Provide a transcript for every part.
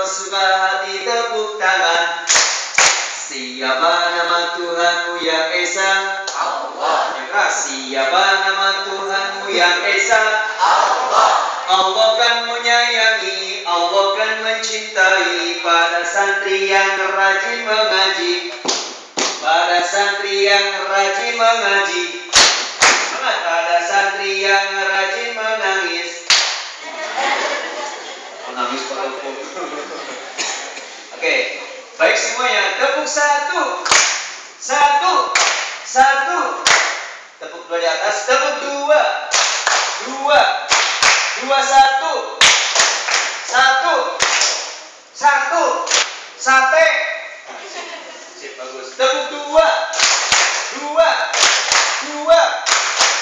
suka hati tepuk tangan. Siapa nama Tuhanmu yang Esa? Allah. Yang keras. Siapa nama Tuhanmu yang Esa? Allah. Allah kan menyayangi, Allah kan mencintai pada santri yang rajin mengaji. Pada santri yang rajin mengaji. Pada santri yang rajin menangis. Menangis pada hukum. Oke, baik semuanya. Tepuk satu. Satu. Satu. Tepuk dua di atas. Tepuk dua. Dua. Dua satu. Satu. Satu. Sate. Sip, bagus. Tepuk dua. Dua. Dua.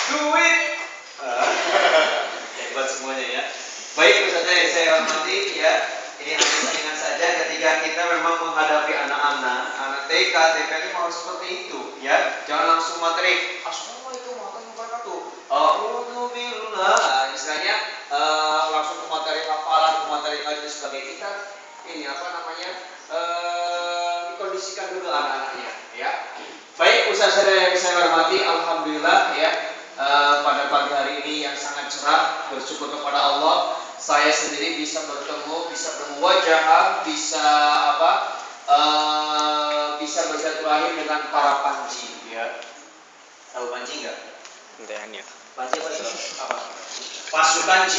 Duit. Hebat semuanya ya. Baik Ustaz yang saya hormati ya. Ini hanya saingan saja ketika kita memang menghadapi anak-anak, anak TK, TK ini mau seperti itu ya. Jangan langsung materi. Assalamualaikum warahmatullahi wabarakatuh. Alhamdulillah. Istilahnya langsung ke materi hafalan, ke materi lain sebagai kita. Ini apa namanya? Dikondisikan dulu anak-anaknya ya. Baik Ustaz yang saya hormati, alhamdulillah ya. Pada pagi hari ini yang sangat cerah, bersyukur kepada Allah. Saya sendiri bisa bertemu, bisa bermuwajahah, bisa bisa bersilaturahim dengan para panji, ya. Tahu panji nggak? Entahnya. Panji apa? Pasukan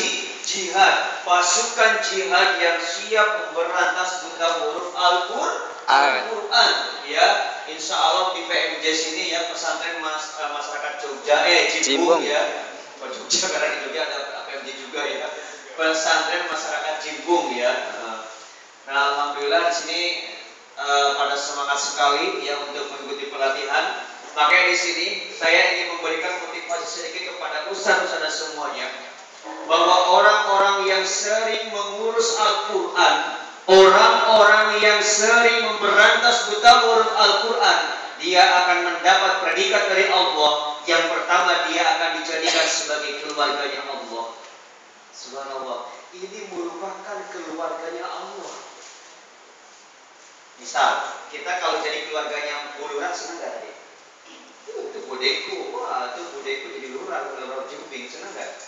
jihad, pasukan jihad yang siap memberantas buta huruf Al-Quran, ya. Insya Allah di PMJ sini ya, pesantren masyarakat Jogja, Cimbung ya. Jogja karena di Jogja ada PMJ juga ya. Pesantren masyarakat Cimbung ya. Nah, alhamdulillah di sini pada semangat sekali ya untuk mengikuti pelatihan. Makanya di sini saya ingin memberikan motivasi sedikit kepada ustaz-ustaz semuanya bahwa orang-orang yang sering mengurus Al-Quran, orang-orang yang sering memberantas buta huruf Al-Quran, dia akan mendapat predikat dari Allah. Yang pertama, dia akan dijadikan sebagai keluarganya Allah. Subhanallah, ini merupakan keluarganya Allah. Misal, kita kalau jadi keluarganya Lurah, senang gak tadi? Itu budeku, wah itu budeku jadi lurah jumping, senang gak?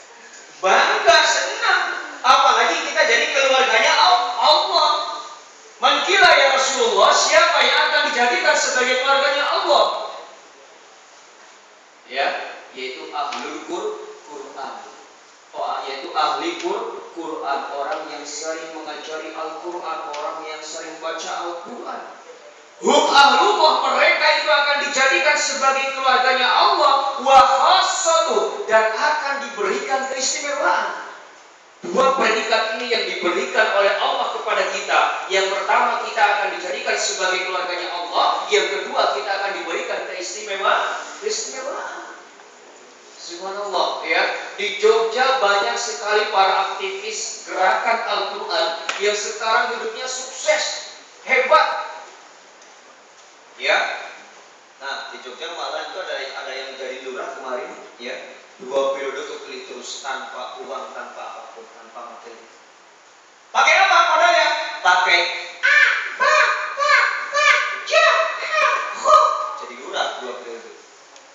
Bangga, senang. Apalagi kita jadi keluarganya Allah. Man qila ya Rasulullah, siapa yang akan dijadikan sebagai keluarganya Allah? Ya, yaitu ahlul Quran. Yaitu ahli Quran, orang yang sering mengajari Al-Quran, orang yang sering baca Al-Quran. Ahlullah, mereka itu akan dijadikan sebagai keluarganya Allah, wa khassatuh, dan akan diberikan keistimewaan. Dua predikat ini yang diberikan oleh Allah kepada kita. Yang pertama, kita akan dijadikan sebagai keluarganya Allah. Yang kedua, kita akan diberikan keistimewaan. Subhanallah ya. Di Jogja banyak sekali para aktivis gerakan Al-Quran yang sekarang hidupnya sukses, hebat. Ya. Nah, di Jogja malah itu ada yang jadi lurah kemarin ya. 2 periode kepilih terus tanpa uang, tanpa apapun, tanpa materi. Pakai apa modalnya? Pakai jadi lurah 2 periode.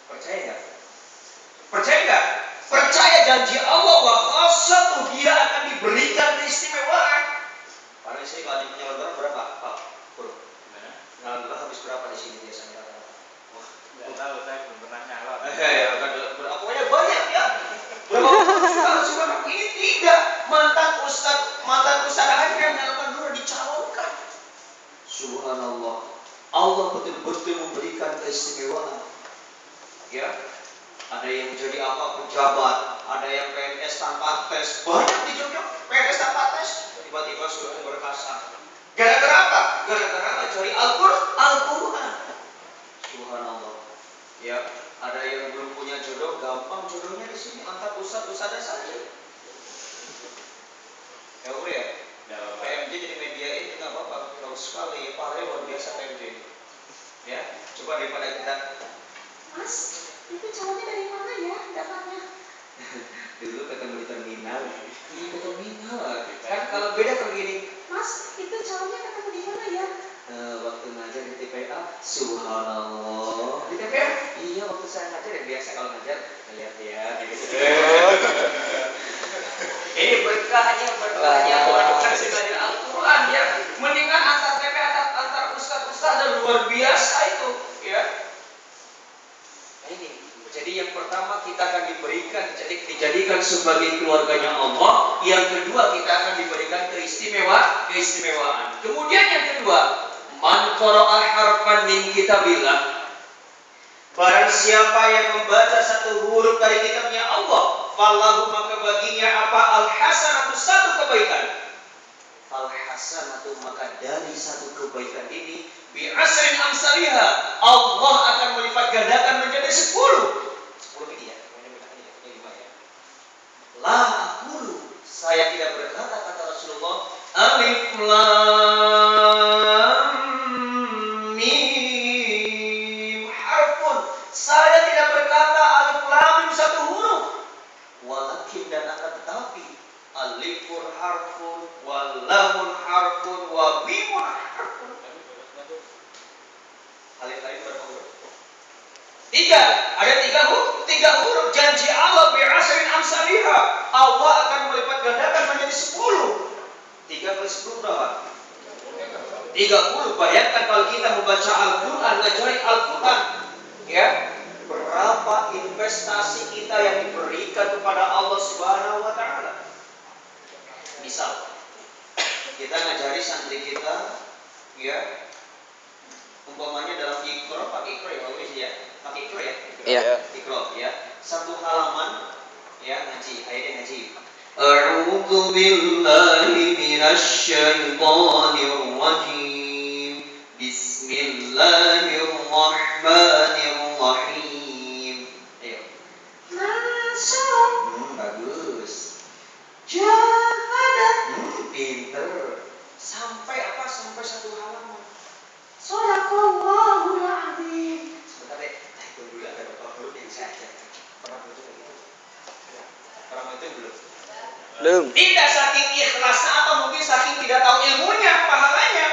Percaya nggak? Percaya nggak? Percaya janji Allah wa khassatuh, dia akan diberikan keistimewaan. Para istri kalau punya lebaran berapa? Pak, Bro. Gimana? Lebaran habis berapa di sini biasanya? Wah, nggak tahu, saya belum pernah nyalon. Pokoknya banyak ya. Berapa sudah ini tidak mantan ustaz aja yang nyalakan dulu dicalonkan. Subhanallah. Allah betul-betul memberikan keistimewaan. Ya. Ada yang jadi apa, pejabat, ada yang PNS tanpa tes. Banyak di Jogja PNS tanpa tes, tiba-tiba sudah berkasa. Gara-gara apa? Gara-gara cari Al-Quran. Subhanallah. Ya, ada yang belum punya jodoh, gampang jodohnya di sini, antar ustaz-ustaznya saja. Ya boleh ya? PMJ jadi mediain nggak apa-apa, bagus sekali. Paling luar biasa PMJ. Ya, coba daripada kita. Mas, itu calonnya dari mana ya datangnya? Dulu ketemu di terminal. Iya, ke terminal. Kan kalau beda kalau gini. Mas, itu calonnya usah ngajar yang biasa, kalau ngajar ngeliat ya gitu. Ini berkahnya orang kasih belajar Al-Quran ya. Mendingan antar TP antar ustaz dan luar biasa itu ya. Ini jadi yang pertama kita akan dijadikan sebagai keluarganya Allah. Yang kedua kita akan diberikan keistimewaan. Kemudian yang kedua, man qara'a harfan min kitabillah. Barang siapa yang membaca satu huruf dari kitabnya Allah, falahu maka baginya apa? Al-hasanatu, satu kebaikan. Al-hasanatu, maka dari satu kebaikan ini bi asrin amsalihha, Allah akan melipat gandakan menjadi 10 ini ya. La aqulu, saya tidak berkata, kata Rasulullah, alif lam mim harfun. Saya tidak berkata alif lam mim satu huruf. Walakin, dan akan tetapi, alifun harfun, wa lamun harfun, wa mimun harfun. Alif-alif berapa huruf? 3. Ada 3 huruf. Janji Allah bi asrin amsalihha, Allah akan melipat gandakan menjadi 10. 3 kali 10 berapa? 30. Bayangkan kalau kita membaca Al-Quran, ngajari Al-Quran, ya, berapa investasi kita yang diberikan kepada Allah Subhanahu wa Ta'ala. Misal, kita ngajari santri kita, ya, umpamanya dalam Iqra, pakai Iqra ya, pakai Iqra ya, Iya. Iqra ya, satu halaman, ya, ngaji, ayatnya ngaji. A'udzu billahi minasy syaithanir rajim. Bismillahirrahmanirrahim. Ayo. Masuk. Bagus. Jahada. Pinter. Sampai apa? Sampai satu halaman. Shadaqallahul azim. Sebentar deh. Tunggu dulu, ada beberapa huruf yang saya ajarkan. Pernah baca begitu? Pernah itu belum? Belum. Tidak saking ikhlasnya atau mungkin saking tidak tahu ilmunya, pahalanya.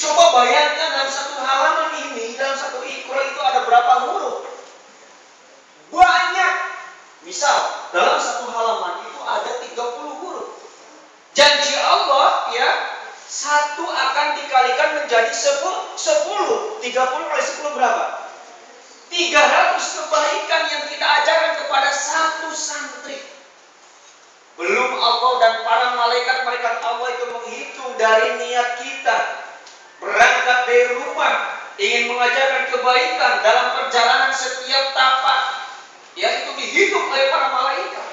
Coba bayangkan dalam satu halaman ini, dalam satu Iqra itu ada berapa huruf? Banyak. Misal, dalam satu halaman itu ada 30 huruf. Janji Allah, ya, satu akan dikalikan menjadi 10. 30 kali 10 berapa? 300 kebaikan yang kita ajarkan kepada satu santri. Belum Allah dan para malaikat Allah itu menghitung dari niat kita berangkat dari rumah ingin mengajarkan kebaikan dalam perjalanan setiap tapak, ya, itu dihitung oleh para malaikat.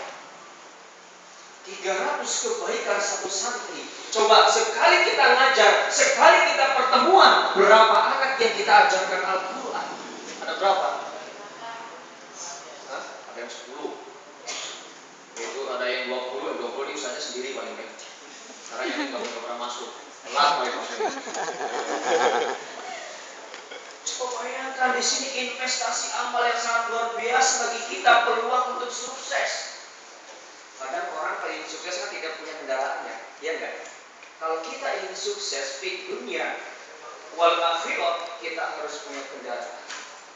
300 kebaikan satu santri. Coba sekali kita ngajar, sekali kita pertemuan, berapa anak yang kita ajarkan Al-Quran? Ada berapa? Hah? Ada yang 10. Itu ada yang 20 ini usahanya sendiri paling baik. Karena yang nggak pernah masuk. Telat paling maksudnya. Coba bayangkan di sini investasi amal yang sangat luar biasa bagi kita, peluang untuk sukses. Kadang orang kalau ingin sukses kan tidak punya kendaraannya, ya enggak? Kalau kita ingin sukses di dunia wal akhirah, kita harus punya kendaraan.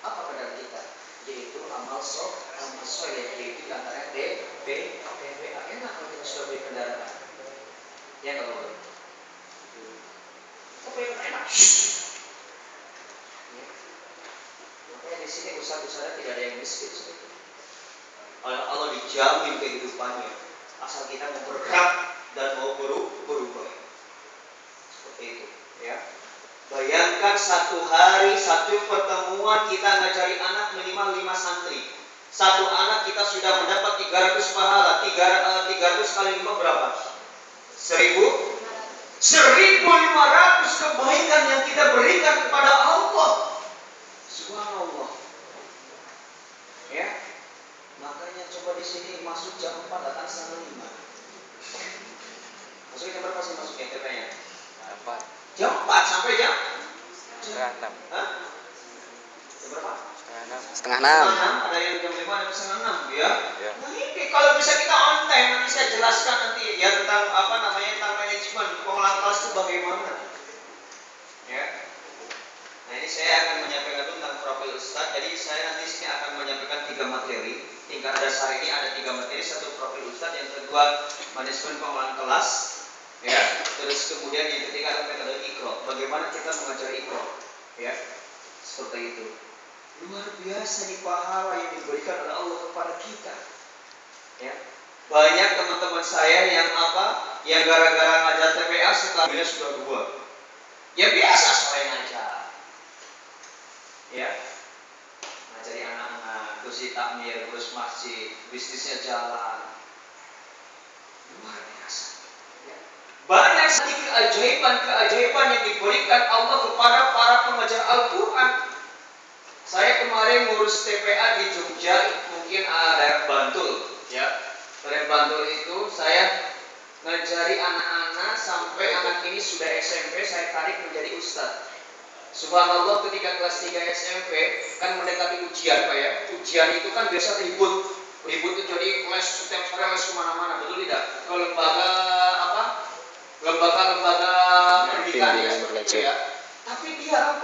Apa kendaraan kita? Yaitu amal soleh, yaitu antara TPA. Enak kalau kita sudah beli kendaraan. Ya enggak boleh. Kok yang enak? Ya. Makanya di sini usaha-usaha tidak ada yang miskin seperti itu. Oleh Allah dijamin kehidupannya, asal kita mau bergerak dan mau berubah. Seperti itu, ya. Bayangkan satu hari, satu pertemuan kita ngajari anak minimal 5 santri. Satu anak kita sudah mendapat 300 pahala. 300 kali 5 berapa? 1.500 kebaikan yang kita berikan kepada Allah. Subhanallah. Ya. Makanya coba di sini masuk jam 4 datang setengah 5. Masuknya jam berapa sih masuknya katanya? Jam 4 sampai jam? Setengah 6. Hah? Jam berapa? Setengah 6. Ada yang jam 5, ada setengah 6 ya. Nah ini kalau bisa kita on time, nanti saya jelaskan nanti ya tentang tentang manajemen pengelolaan kelas itu bagaimana. Ya. Nah ini saya akan menyampaikan tentang Ustadz. Jadi saya nanti sini akan menyampaikan 3 materi. Tingkat dasar ini ada 3 materi, satu profil Ustadz, yang kedua manajemen pengelolaan kelas, ya. Terus kemudian yang ketiga ada metode Iqra. Bagaimana kita mengajar Iqra, ya. Seperti itu. Luar biasa nih pahala yang diberikan oleh Allah kepada kita, ya. Banyak teman-teman saya yang yang gara-gara ngajar TPA sekarang sudah 2. Ya biasa selain ngajar, ya, ngajari anak-anak, terus takmir, terus masjid, bisnisnya jalan, luar biasa, ya. Banyak sekali keajaiban yang diberikan Allah kepada para pengajar Al-Quran. Saya kemarin ngurus TPA di Jogja, mungkin daerah Bantul, ya. Daerah Bantul itu saya ngajari anak-anak sampai anak ini sudah SMP, saya tarik menjadi ustadz. Subhanallah, ketika kelas 3 SMP kan mendekati ujian, Pak, ya. Ujian itu kan biasa ribut itu jadi les setiap sore, les kemana-mana, betul tidak? Ke lembaga pendidikan, ya, seperti itu, ya. Tapi dia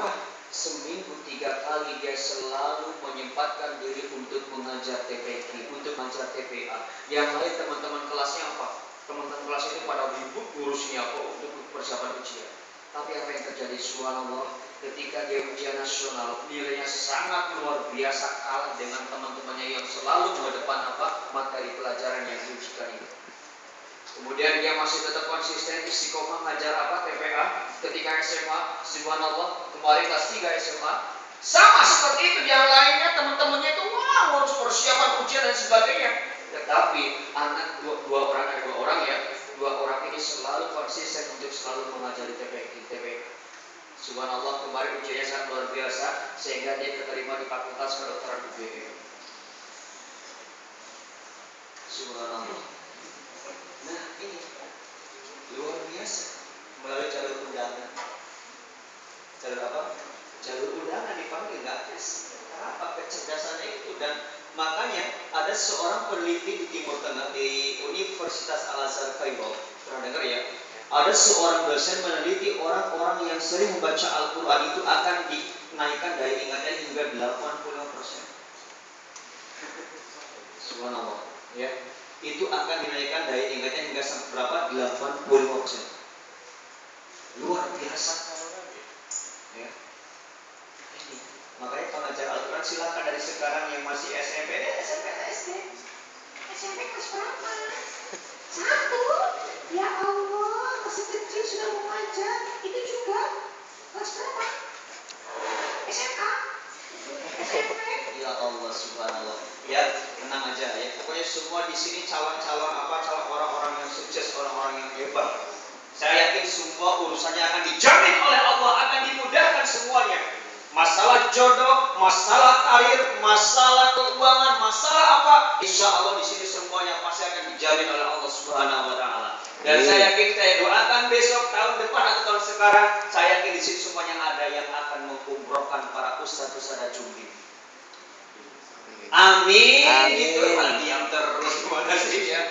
seminggu 3 kali dia selalu menyempatkan diri untuk mengajar TPQ, untuk mengajar TPA. Yang lain teman-teman kelasnya teman-teman kelas itu pada ribut ngurusnya untuk persiapan ujian. Tapi apa yang terjadi? Subhanallah, ketika dia ujian nasional, nilainya sangat luar biasa, kalah dengan teman-temannya yang selalu mengedepan materi pelajaran yang diujikan itu. Kemudian dia masih tetap konsisten istiqomah ngajar TPA. Ketika SMA, subhanallah, kemarin kelas 3 SMA, sama seperti itu. Yang lainnya teman-temannya itu ngurus persiapan ujian dan sebagainya. Tetapi anak dua orang ya, 2 orang ini selalu konsisten untuk selalu mengajari TPA. Subhanallah, kemarin ujiannya sangat luar biasa sehingga dia keterima di Fakultas Kedokteran UGM. Subhanallah. Nah, ini luar biasa melalui jalur undangan. Jalur apa? Jalur undangan dipanggil, nggak tes. Apa kecerdasannya itu? Dan makanya ada seorang peneliti di Timur Tengah di Universitas Al-Azhar Kairo, pernah dengar ya? Ada seorang dosen meneliti orang-orang yang sering membaca Al-Quran itu akan dinaikkan daya ingatnya hingga 80%. Subhanallah, ya. Itu akan dinaikkan daya ingatnya hingga sampai berapa? 80%. Luar biasa, ya. Ini makanya pengajar Al-Quran silakan dari sekarang yang masih SMP, SMP, SD, SMP kelas berapa? 1. Ya Allah, masih kecil sudah mau ngajar. Itu juga kelas berapa? SMK. SMP. Ya Allah, subhanallah. Ya, tenang aja ya. Pokoknya semua di sini calon-calon orang-orang yang sukses, orang-orang yang hebat. Saya yakin semua urusannya akan dijamin oleh Allah, akan dimudahkan semuanya. Masalah jodoh, masalah karir, masalah keuangan, masalah insya Allah di sini semuanya pasti akan dijamin oleh Allah Subhanahu Wa Taala. Dan saya yakin, saya doakan besok, tahun depan atau tahun sekarang, saya yakin di sini semuanya ada yang akan mengumrohkan para ustadz-ustadz dan jumlah. Amin. Itu diam terus, terima kasih ya.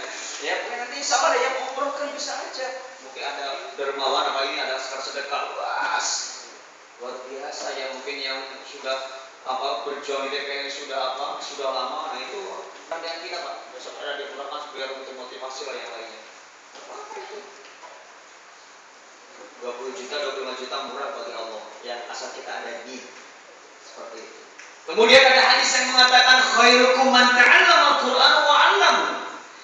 Ya, mungkin nanti sama ada yang umrohkan bisa aja. Mungkin ada dermawan ini, ada sedekah luas. Luar biasa ya, mungkin yang sudah berjuang di DPR sudah lama. Nah itu yang kita Pak, besok ada dikeluarkan biar untuk motivasi lah yang lainnya. Apa itu? 20 juta, 25 juta murah bagi Allah. Ya, asal kita ada di seperti itu. Kemudian ada hadis yang mengatakan khairukum man ta'allama al-Qur'an wa 'allama.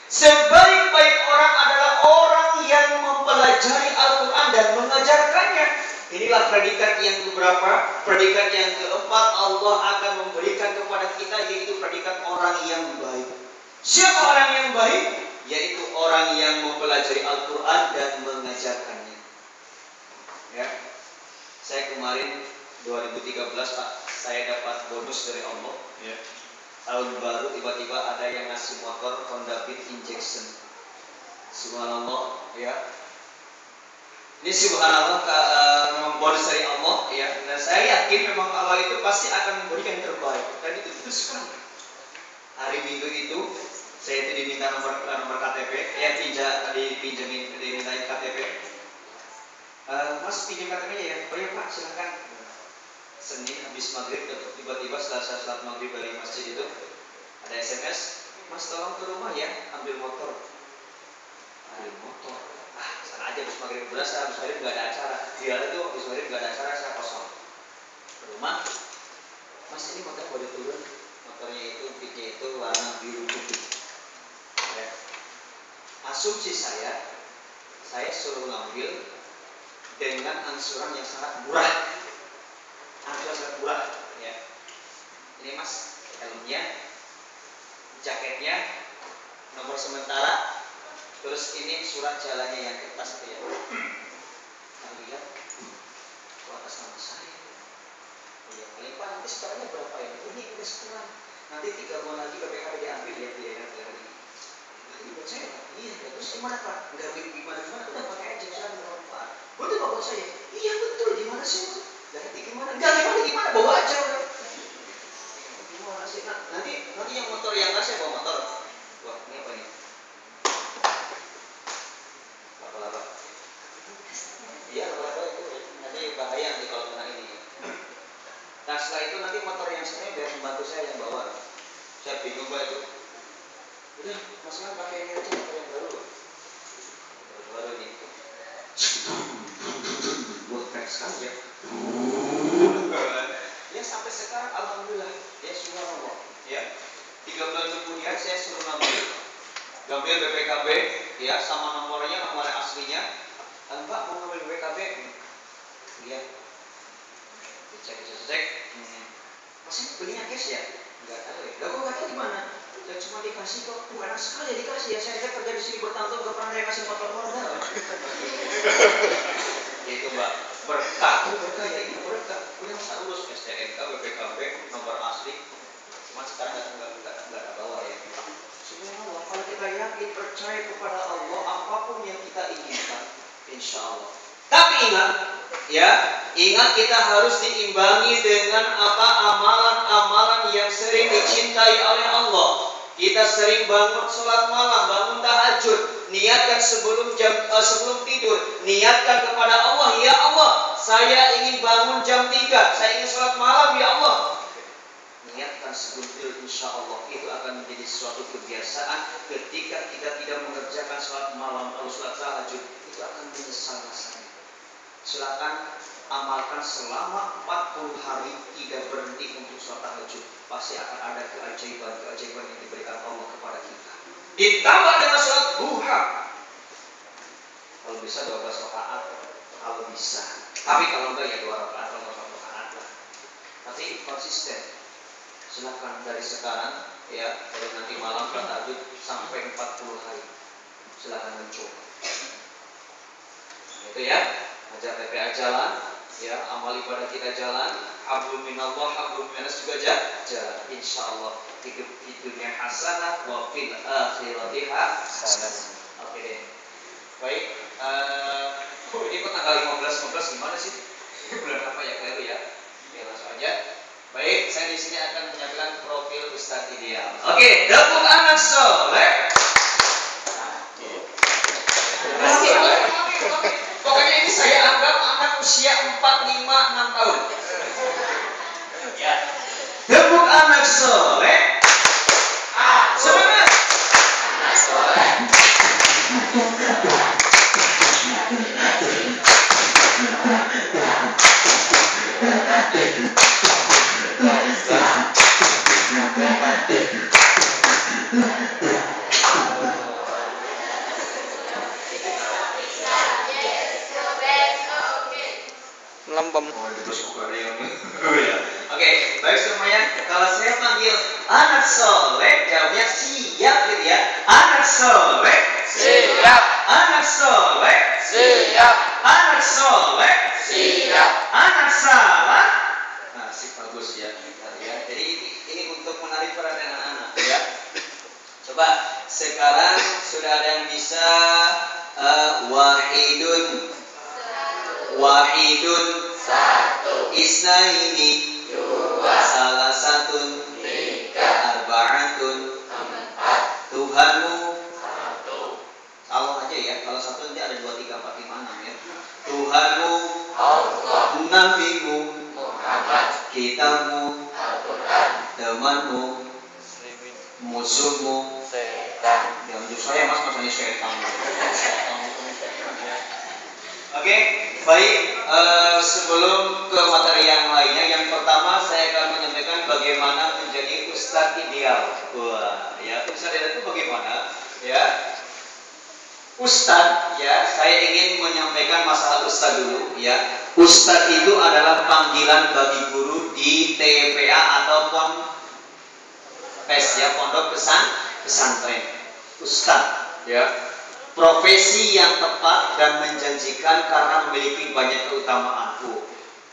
Sebaik-baik orang adalah orang yang mempelajari Al-Qur'an dan mengajarkannya. Inilah predikat yang keberapa? Predikat yang keempat Allah akan memberikan kepada kita, yaitu predikat orang yang baik. Siapa orang yang baik? Yaitu orang yang mempelajari Al-Quran dan mengajarkannya. Ya, saya kemarin 2013 Pak, saya dapat bonus dari Allah. Ya. Tahun baru tiba-tiba ada yang ngasih motor Honda Beat Injection. Subhanallah, ya. Ini subhanallah memang bonus dari Allah, ya. Dan saya yakin memang Allah itu pasti akan memberikan yang terbaik. Dan itu sekali. Hari Minggu itu saya itu diminta nomor KTP, ya dimintain KTP. Mas pinjam KTP-nya ya? Oh iya Pak, silakan. Senin habis maghrib tiba-tiba setelah saya sholat maghrib dari masjid itu ada SMS, Mas tolong ke rumah ya, ambil motor. Sana aja habis maghrib, berasa habis maghrib nggak ada acara. Dia itu habis maghrib nggak ada acara, saya kosong. Ke rumah, Mas ini motor boleh turun. Motornya itu pitnya itu warna biru putih. Ya. Asumsi saya suruh ngambil dengan angsuran yang sangat murah. Angsuran sangat murah. Ya. Ini Mas, helmnya, jaketnya, nomor sementara. Terus ini surat jalannya yang kertas itu ya. Kami lihat, atas nama saya. Ya, paling pak nanti sekarangnya berapa ya? Ini udah sekarang. Nanti 3 bulan lagi BPKB diambil ya, dia kan lagi. Nanti buat saya, iya. Terus gimana pak? Enggak gimana? Udah pakai aja saya nomor pak. Betul pak buat saya. Iya betul. Gimana sih? Ganti gimana? Enggak gimana? Bawa aja udah. Gimana sih? Nah, nanti yang motor yang saya bawa motor. Wah, ini apa nih? Iya, laba-laba itu nanti bahaya nanti kalau kena ini. Nah setelah itu nanti motor yang saya biar membantu saya yang bawa. Saya bingung pak itu. Udah, Mas kan pakai ini aja motor yang baru. Baru ini. Buat keren sekali ya. Ya sampai sekarang alhamdulillah ya semua ngomong. Ya 3 bulan kemudian saya suruh ngambil BPKB ya sama nomornya aslinya. Mbak mau ngambil BPKB? Iya. Cek. Mas ini belinya cash ya? Enggak tahu ya. Lah kok enggak tahu gimana? Ya cuma dikasih kok. Bukan sekali ya dikasih ya. Saya kerja di sini bertahun-tahun enggak pernah saya kasih motor modal. Itu Mbak, berkah ya ini berkah. Udah masa urus STNK, BPKB, nomor asli. Cuma sekarang enggak bawa ya. Subhanallah, kalau kita yakin percaya kepada Allah, apapun yang kita inginkan, insya Allah. Tapi ingat kita harus diimbangi dengan amalan-amalan yang sering dicintai oleh Allah. Kita sering bangun sholat malam, bangun tahajud, niatkan sebelum tidur, niatkan kepada Allah, ya Allah, saya ingin bangun jam 3, saya ingin sholat malam, ya Allah. Niatkan sebelum tidur, insya Allah itu akan menjadi suatu kebiasaan. Ketika kita tidak mengerjakan sholat malam atau sholat tahajud, itu akan menyesal rasanya. Silakan amalkan selama 40 hari tidak berhenti untuk sholat tahajud. Pasti akan ada keajaiban yang diberikan Allah kepada kita. Ditambah dengan sholat duha. Kalau bisa 12 rakaat, kalau bisa. Tapi kalau enggak ya 2 rakaat atau 1 rakaat lah. Tapi konsisten. Silakan dari sekarang ya, dari nanti malam tahajud sampai 40 hari. Silakan mencoba. Itu ya. Ajar TPA jalan, ya, amal ibadah kita jalan, hablum minallah, hablum minas juga jalan. Insyaallah hidup di dunia hasanah wa fil akhirati hasanah. Oke deh. Baik, ini kok tanggal 15 gimana sih? Bulan apa ya kalian ya? Ya langsung aja. Baik, saya di sini akan menyatakan profil Ustadz ideal. Oke, dapur anak soleh. Pokoknya ini saya anggap anak usia 4, 5, 6 tahun. Ya. Debut anak soleh. Semangat. Anak soleh. Lempem. Oke, baik semuanya. Kalau saya panggil anak soleh, jawabnya siap gitu ya. Anak soleh, Siap. anak soleh, Siap. anak soleh, Siap. anak salah. Nah, sih bagus ya. Jadi ini untuk menarik perhatian anak-anak ya. Coba sekarang sudah ada yang bisa wahidun Satu. isnaini Dua. salah satun Tiga. arba'atun Empat. Tuhanmu Satu. Allah aja ya, kalau satu nanti ada 2, 3, 4, 5, 6 ya. Tuhanmu Allah. Nabimu Muhammad. temanmu, musuhmu, yang justru saya mas masanya setan. Oke, baik. Sebelum ke materi yang lainnya, yang pertama saya akan menyampaikan bagaimana menjadi ustadz ideal. Wah, ya ustadz ideal itu bagaimana? Ya, ustadz, ya saya ingin menyampaikan masalah ustadz dulu. Ya, ustadz itu adalah panggilan bagi guru di TPA ataupun PES, ya, pondok pesantren. Ustadz, ya, profesi yang tepat dan menjanjikan karena memiliki banyak keutamaan.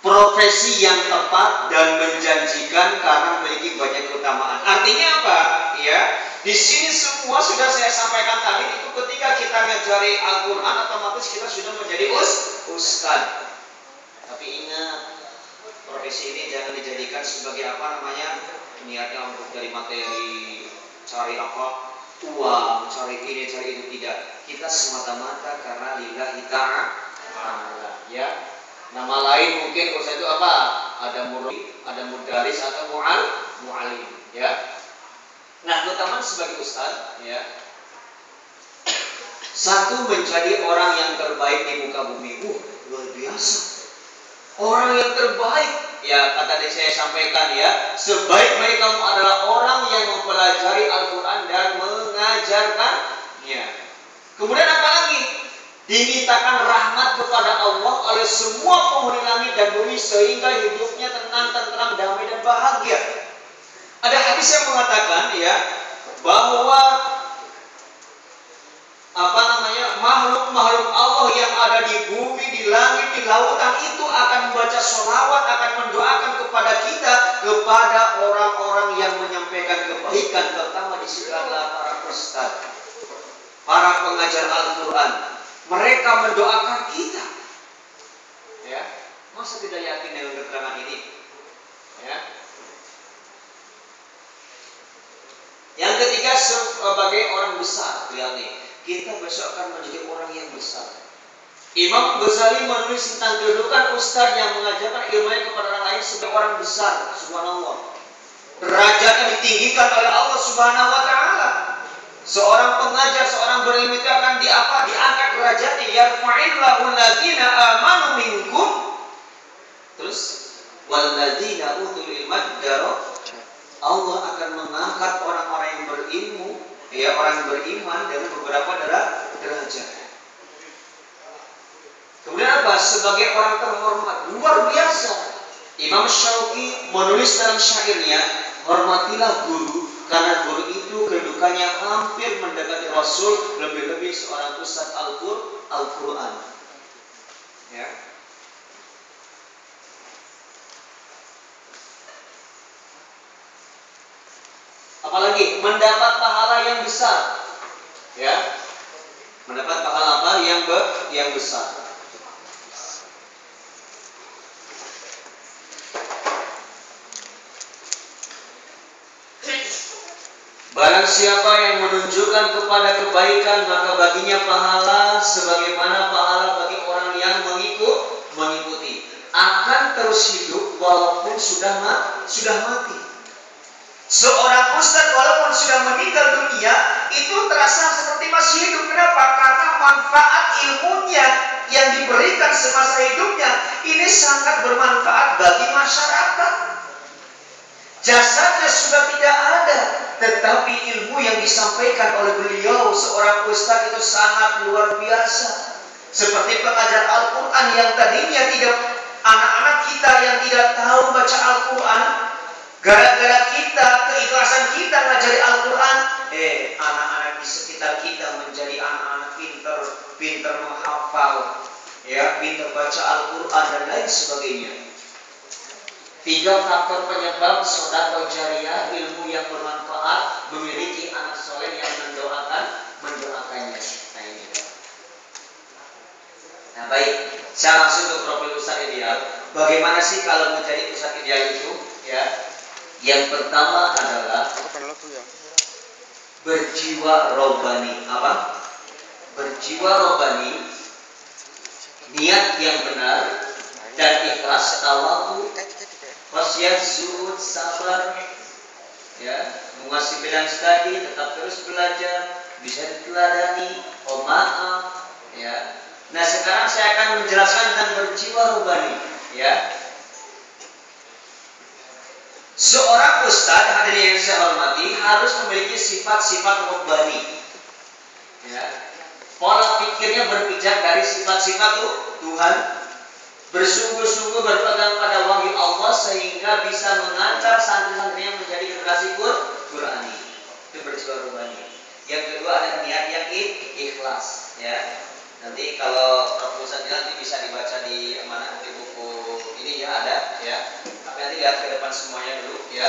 Profesi yang tepat dan menjanjikan karena memiliki banyak keutamaan. Artinya apa? Ya, di sini semua sudah saya sampaikan tadi. Itu ketika kita ngajari Al-Quran, otomatis kita sudah menjadi ustadz. Tapi ingat, profesi ini jangan dijadikan sebagai apa namanya, niatnya untuk dari materi, cari apa, uang, cari ini, cari itu. Tidak. Kita semata-mata karena lillahi ta'ala, ya. Nama lain mungkin ustaz itu apa? Ada murid, ada mudaris atau mu'alim, ya. Nah, keutamaan sebagai ustaz, ya. Satu, menjadi orang yang terbaik di muka bumi. Luar biasa. Orang yang terbaik, ya, kata tadi saya sampaikan, ya, sebaik-baik kamu adalah orang yang mempelajari Al-Quran dan mengajarkannya. Kemudian apa lagi? Dimintakan rahmat kepada Allah oleh semua penghuni langit dan bumi sehingga hidupnya tenang, tentram, damai dan bahagia. Ada hadis yang mengatakan, ya, bahwa apa namanya, makhluk-makhluk Allah yang ada di bumi, di langit, di lautan itu akan membaca sholawat, akan mendoakan kepada kita, kepada orang-orang yang menyampaikan kebaikan, terutama di sini adalah para ustaz, para pengajar Al-Quran. Mereka mendoakan kita, ya. Masa tidak yakin dengan keterangan ini, ya. Yang ketiga, sebagai orang besar, ya nih, kita besok akan menjadi orang yang besar. Imam Ghazali menulis tentang kedudukan ustaz yang mengajarkan ilmunya kepada orang lain sebagai orang besar. Subhanallah, derajatnya ditinggikan oleh Allah Subhanahu wa Ta'ala. Seorang pengajar, seorang berilmu itu akan diangkat derajatnya. Yarfa'illahu alladzina amanu minkum. Terus walladzina utul ilma darajat. Allah akan mengangkat orang-orang yang berilmu, ya, orang yang beriman dengan beberapa derajat. Kemudian apa? Sebagai orang terhormat, luar biasa. Imam Syauqi menulis dalam syairnya, hormatilah guru, karena guru itu kedudukannya hampir mendekati Rasul, lebih-lebih seorang ustaz Al-Quran. Ya. Apalagi mendapat pahala yang besar, ya, mendapat pahala apa yang besar. Barang siapa yang menunjukkan kepada kebaikan, maka baginya pahala sebagaimana pahala bagi orang yang mengikuti. Akan terus hidup walaupun sudah mati. Seorang ustaz walaupun sudah meninggal dunia, itu terasa seperti masih hidup. Kenapa? Karena manfaat ilmunya yang diberikan semasa hidupnya ini sangat bermanfaat bagi masyarakat. Jasadnya sudah tidak ada, tetapi ilmu yang disampaikan oleh beliau seorang ustaz itu sangat luar biasa. Seperti pengajar Al-Quran yang tadinya tidak, anak-anak kita yang tidak tahu baca Al-Quran, gara-gara kita, keikhlasan kita ngajari Al-Quran, anak-anak di sekitar kita menjadi anak-anak pintar menghafal, ya, pintar baca Al-Quran dan lain sebagainya. 3 faktor penyebab sedekah jariyah, ilmu yang bermanfaat, memiliki anak soleh yang mendoakannya. Nah ini. Nah baik, saya langsung ke profil ustaz ideal. Bagaimana sih kalau menjadi ustaz ideal itu? Ya, yang pertama adalah berjiwa robbani. Apa? Berjiwa robbani, niat yang benar dan ikhlas, tawakkul, khasyah, zuhud, sabar, ya, menguasai bidang studi, tetap terus belajar, bisa diteladani, maaf, ya. Nah sekarang saya akan menjelaskan tentang berjiwa rohani, ya. Seorang ustadz, hadirin yang saya hormati, harus memiliki sifat-sifat rohani, ya. Pola pikirnya berpijak dari sifat-sifat Tuhan, bersungguh-sungguh berpegang pada wahyu Allah sehingga bisa mengajar santri-santrinya menjadi generasi Qurani. Itu berjiwa rohani. Yang kedua ada niat yang ikhlas, ya. Nanti kalau Prof. Ustaz nanti bisa dibaca di mana, di buku ini ya ada, ya. Tapi nanti lihat ke depan semuanya dulu, ya.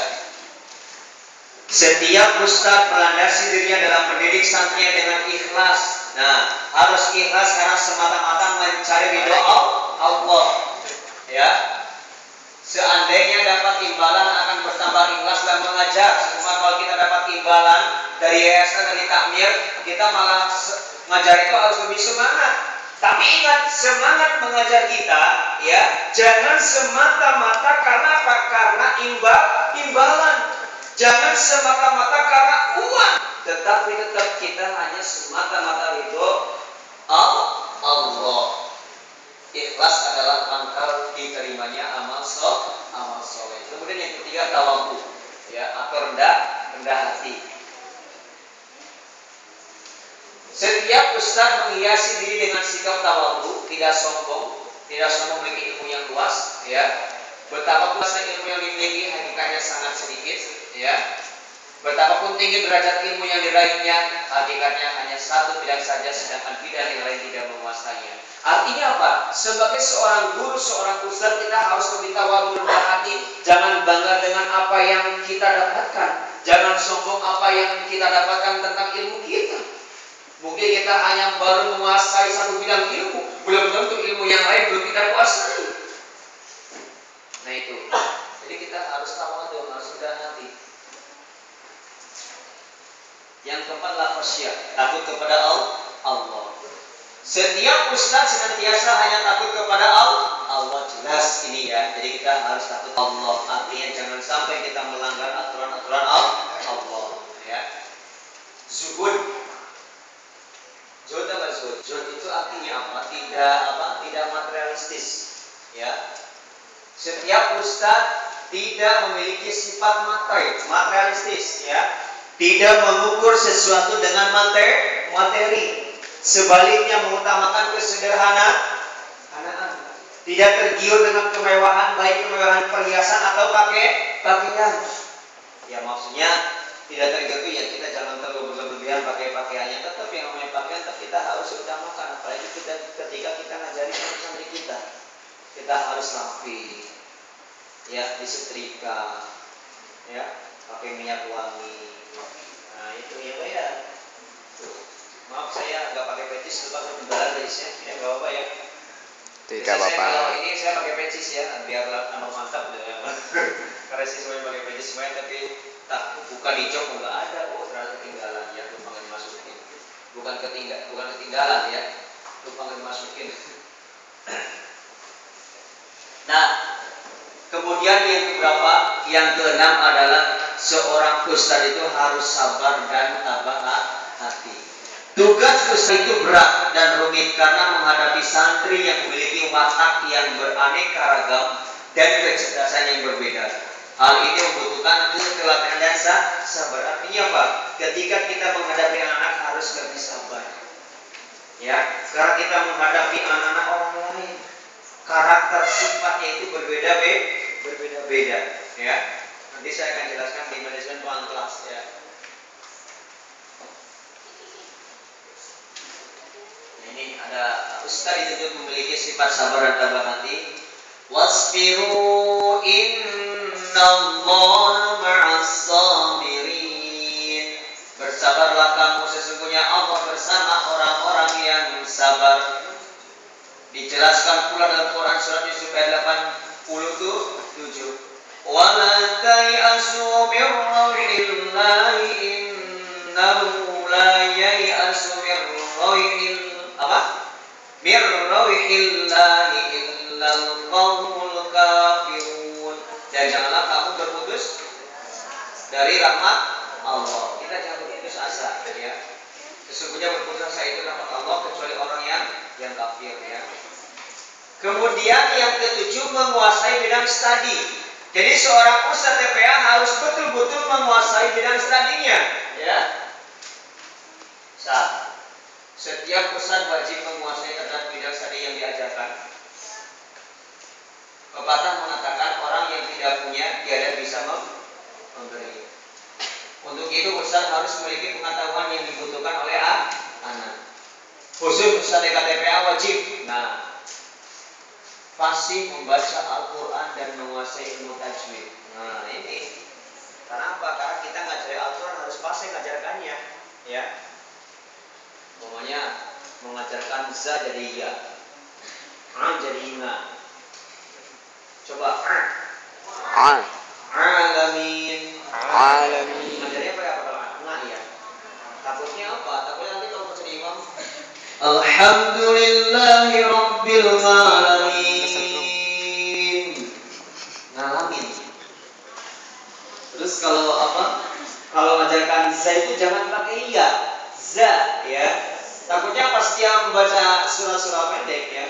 Setiap ustadz melandasi dirinya dalam mendidik santrinya dengan ikhlas. Nah, harus ikhlas karena semata-mata mencari ridho Allah, ya. Seandainya dapat imbalan akan bertambah ikhlas dan mengajar. Cuma kalau kita dapat imbalan dari yayasan, dari takmir, kita malah mengajar itu harus lebih semangat. Tapi ingat, semangat mengajar kita, ya, jangan semata-mata karena apa? Karena imbalan. Jangan semata-mata karena uang, tetapi tetap kita hanya semata-mata ridho Allah. Ikhlas adalah pangkal diterimanya amal soleh. Kemudian yang ketiga tawadhu, ya, atau rendah hati. Setiap ustadz menghiasi diri dengan sikap tawadhu, tidak sombong memiliki ilmu yang luas, ya. Betapapun ilmu yang dimiliki hakikatnya sangat sedikit, ya. Betapapun tinggi derajat ilmu yang diraihnya, hakikatnya hanya satu bidang saja, sedangkan bidang yang lain tidak menguasainya. Artinya apa? Sebagai seorang guru, seorang ustadz, kita harus lebih tawadhu, rendah hati. Jangan bangga dengan apa yang kita dapatkan. Jangan sombong apa yang kita dapatkan tentang ilmu kita. Mungkin kita hanya baru menguasai satu bidang ilmu, belum tentu ilmu yang lain belum kita kuasai. Nah itu, jadi kita harus tawadhu, harus rendah hati. Yang keempat adalah khasyah, takut kepada Allah. Setiap ustadz senantiasa hanya takut kepada Allah, jelas ini ya. Jadi kita harus takut Allah. Artinya jangan sampai kita melanggar aturan-aturan Allah, ya. Zuhud. Zuhud itu artinya apa? Tidak materialistis, ya. Setiap ustadz tidak memiliki sifat materialistis, ya. Tidak mengukur sesuatu dengan materi. Sebaliknya mengutamakan kesederhanaan. Tidak tergiur dengan kemewahan, baik kemewahan perhiasan atau pakaian. Ya maksudnya tidak tergiur ya, kita jangan terlalu berlebihan pakai pakaiannya. Tetap yang namanya pakaian tetap kita harus utamakan. Apalagi ketika kita ngajari santri kita harus rapi, ya, disetrika, ya, pakai minyak wangi. Nah itu ya Pak ya. Maaf saya nggak pakai pecis, lupa ketinggalan pecisnya. Ya nggak apa-apa ya. Tidak apa-apa. Kalau ini saya pakai pecis ya, biar tambah mantap. Karena sih semuanya pakai pecis semuanya, tapi tak buka di jok nggak ada. Oh ternyata ketinggalan ya, lupa dimasukin. Bukan ketinggalan ya, lupa dimasukin. Nah, kemudian yang keberapa? Yang keenam adalah seorang ustadz itu harus sabar dan tabah hati. Tugas ustadz itu berat dan rumit karena menghadapi santri yang memiliki watak yang beraneka ragam dan kecerdasan yang berbeda. Hal ini membutuhkan ketelatenan dan sabar. Artinya apa? Ketika kita menghadapi anak-anak harus lebih sabar. Ya, karena kita menghadapi anak-anak orang lain, karakter sifatnya itu berbeda-beda, ya. Nanti saya akan jelaskan di manajemen ruang kelas, ya. Ini ada ustadz dituntut memiliki sifat sabar dan tabah hati. Wasbiru innallaha ma'as sabirin. Bersabarlah kamu, sesungguhnya Allah bersama orang-orang yang sabar. Dijelaskan pula dalam Quran surat Yusuf ayat 87. Wa ma tai'asu min rawhillahi innahu la yai'asu min rawhillahi illal qawmul kafirun. Dan janganlah kamu berputus dari rahmat Allah. Kita jangan berputus asa ya. Sesungguhnya berputus asa itu rahmat Allah kecuali orang yang kafir ya. Kemudian yang ketujuh, menguasai bidang studi. Jadi seorang ustadz TPA harus betul-betul menguasai bidang studinya ya. Setiap ustadz wajib menguasai tentang bidang studi yang diajarkan. Pepatah mengatakan orang yang tidak punya tiada bisa memberi. Untuk itu ustadz harus memiliki pengetahuan yang dibutuhkan oleh anak. Khusus ustadz TPA wajib. Fasih membaca Al-Quran dan menguasai ilmu tajwid. Nah ini karena apa? Karena kita ngajari Al-Quran harus fasih ngajarkannya ya. Pokoknya mengajarkan za jadi ya, jadi na. Coba alamin. Ngajarnya apa ya? Nah ya. Takutnya apa? Takutnya nanti kalau mau jadi imam Alhamdulillahi Rabbil Alamin. Ngalamin. Terus kalau apa? Kalau mengajarkan za itu jangan pakai ya. Za ya. Takutnya pas dia membaca surah-surah pendek ya.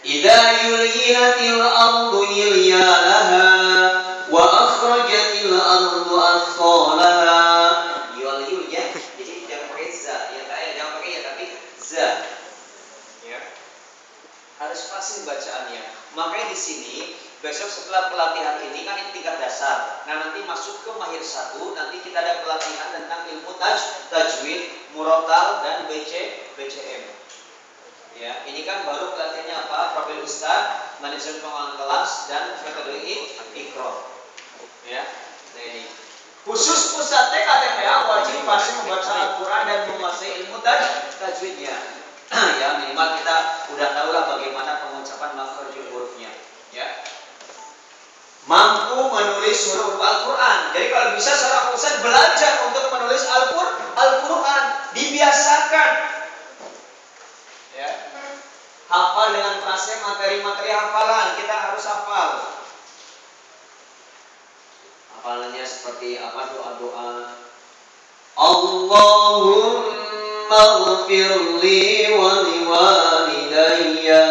Idza yulinatil ardu ilyalaha wa akhrajatil ardu athqalaha. Yul ya. Jadi jangan pakai za ya, jangan pakai ya tapi za. Ya. Harus fasih bacaannya. Makanya di sini besok setelah pelatihan ini kan ini tingkat dasar. Nah nanti masuk ke mahir 1, nanti kita ada pelatihan tentang ilmu tajwid, murotal dan BCM. Ya, ini kan baru pelatihannya apa? Profil Ustaz, manajemen pengelolaan kelas dan metode Iqra. Ya. Nah ini. Khusus Ustaz TPA wajib pasti membaca Al-Quran dan menguasai ilmu tajwidnya. Ya, minimal kita udah tahu lah bagaimana pengucapan makhrajul hurufnya, ya. Mampu menulis huruf Al-Quran. Jadi kalau bisa seorang ustaz belajar untuk menulis Al-Quran, dibiasakan. Ya. Hafal dengan prasem materi-materi hafalan, kita harus hafal. Hafalannya seperti apa? Doa-doa. Allahumma ghfirli wa liwalidayya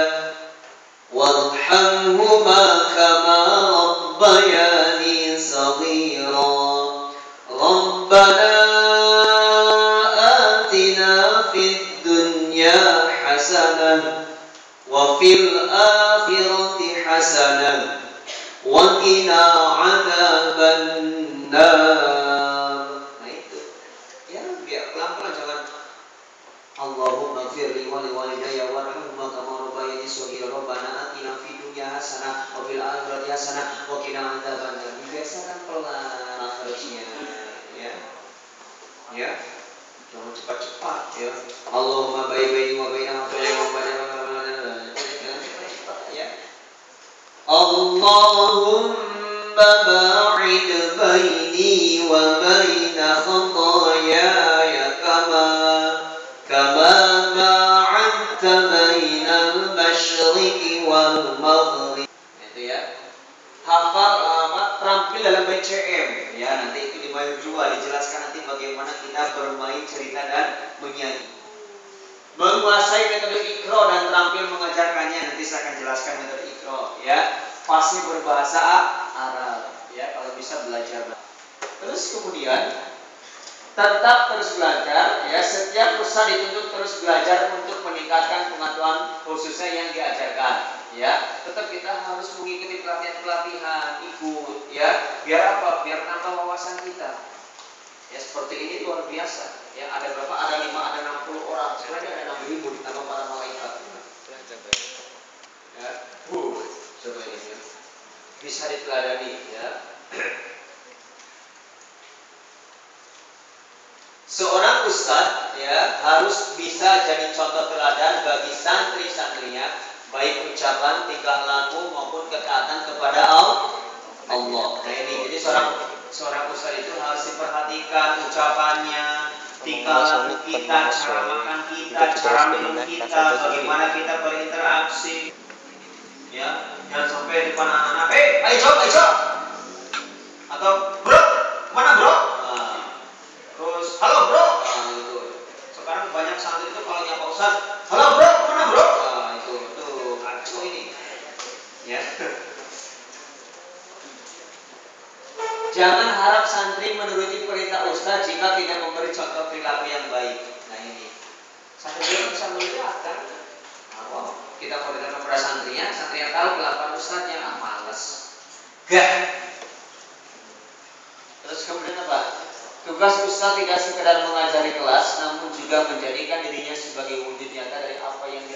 warhamhuma kama rabbayani saghira. Rabbana atina fid dunya hasanah wa fil akhirati hasanah wa qina adzabannar. Nah itu. Ya, biar pelan-pelan jangan Allahumma ighfirli wa liwalidayya warhamhuma kama rabbayani shaghira. Rabbana atina fid dunya hasanah wa fil akhirati hasanah wa qina adzabannar. Dibiasakan pelan makhrajnya ya. Ya. Jangan cepat-cepat ya. Allahumma baini wa baina Allahumma ba'id baini wa baina khataayaya kama ba'adta bainal masyriqi wal maghrib. Itu ya. Hafal terampil dalam BCM ya, nanti itu di mahir 2 dijelaskan nanti bagaimana kita bermain cerita dan menyanyi. Menguasai metode Iqra dan terampil mengajarkannya, nanti saya akan jelaskan metode Iqra ya. Fasih berbahasa Arab ya, kalau bisa belajar. Terus kemudian tetap terus belajar ya, setiap ustaz dituntut terus belajar untuk meningkatkan pengetahuan khususnya yang diajarkan ya. Tetap kita harus mengikuti pelatihan-pelatihan, ikut ya, biar apa? Biar nambah wawasan kita ya. Seperti ini luar biasa ya. Ada berapa? Ada 5, ada 60 orang, sebenarnya ada 6.000 ditambah para malaikat ya. Coba ini ya. Bisa diteladani ya. Seorang ustadz ya harus bisa jadi contoh teladan bagi santri-santrinya, baik ucapan, tingkah laku maupun ketaatan kepada Allah. Nah ini jadi seorang ustadz itu harus diperhatikan ucapannya, tingkah laku kita, cara makan kita, cara minum kita, bagaimana kita berinteraksi. Ya, jangan sampai depan anak-anak, ayo jawab, atau bro, mana bro? Ustaz jika tidak memberi contoh perilaku yang baik. Nah ini, santri bisa melihat kan? Wow, kita koordinasi kepada santrinya tahu kelakuan Ustaznya, males. Gak. Terus kemudian apa? Tugas Ustaz tidak sekedar mengajari kelas, namun juga menjadikan dirinya sebagai wujud nyata dari apa yang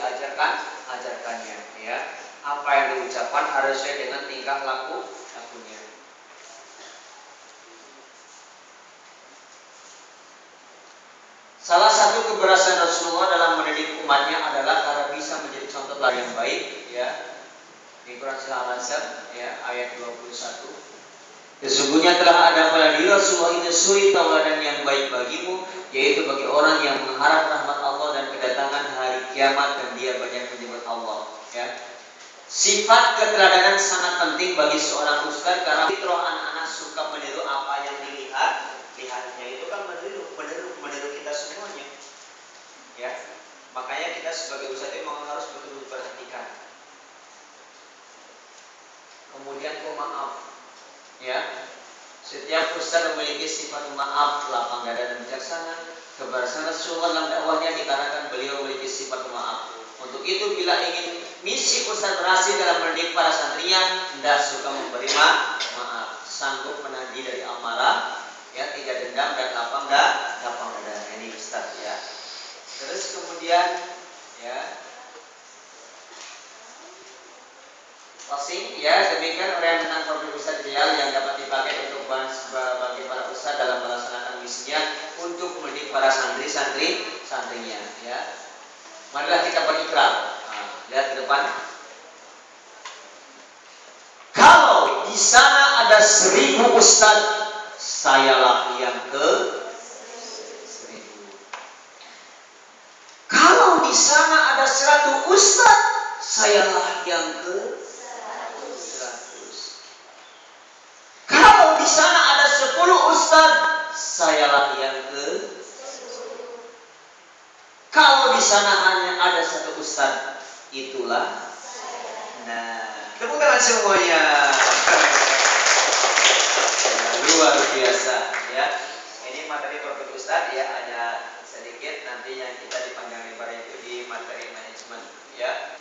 ajarkannya. Ya, apa yang diucapkan harus sesuai dengan tingkah lakunya. Salah satu keberhasilan Rasulullah dalam mendidik umatnya adalah karena bisa menjadi contoh teladan yang baik. Ya, di Quran Surah Al-Anfal ya, ayat 21. Sesungguhnya telah ada pada diri Rasulullah itu suri tauladan yang baik bagimu, yaitu bagi orang yang mengharap rahmat Allah dan kedatangan hari kiamat dan dia banyak menyebut Allah. Ya. Sifat keteladanan sangat penting bagi seorang ustaz karena fitrah anak-anak suka meniru apa yang lihatnya itu kan meniru kita semuanya. Ya. Makanya kita sebagai ustaz itu harus betul-betul perhatikan. Kemudian pemaaf. Ya, setiap ustaz memiliki sifat maaf, lapang dada dan bijaksana. Keberhasilan Rasulullah dalam dakwahnya dikarenakan beliau memiliki sifat maaf. Untuk itu bila ingin misi ustaz berhasil dalam mendidik para santrinya, hendak suka memberi maaf, sanggup menahan diri dari amarah, ya, tidak dendam dan lapang dada. Ini ustaz ya. Terus kemudian ya. Closing ya, demikian uraian tentang profil Ustaz ideal yang dapat dipakai untuk bagi para ustaz dalam melaksanakan misinya untuk mendidik para santrinya ya. Marilah kita berikrar. Lihat ke depan. Kalau di sana ada 1000 ustaz, sayalah yang ke 1000. Kalau di sana ada 100 ustaz, sayalah yang ke 100. Kalau di sana ada 10 ustaz, sayalah yang ke 10. Kalau di sana hanya ada 1 ustaz, itulah nah, tepuk tangan semuanya. Luar biasa ya. Ini materi profil ustaz ya, ada sedikit nanti yang kita dipandang lebar itu di materi manajemen ya.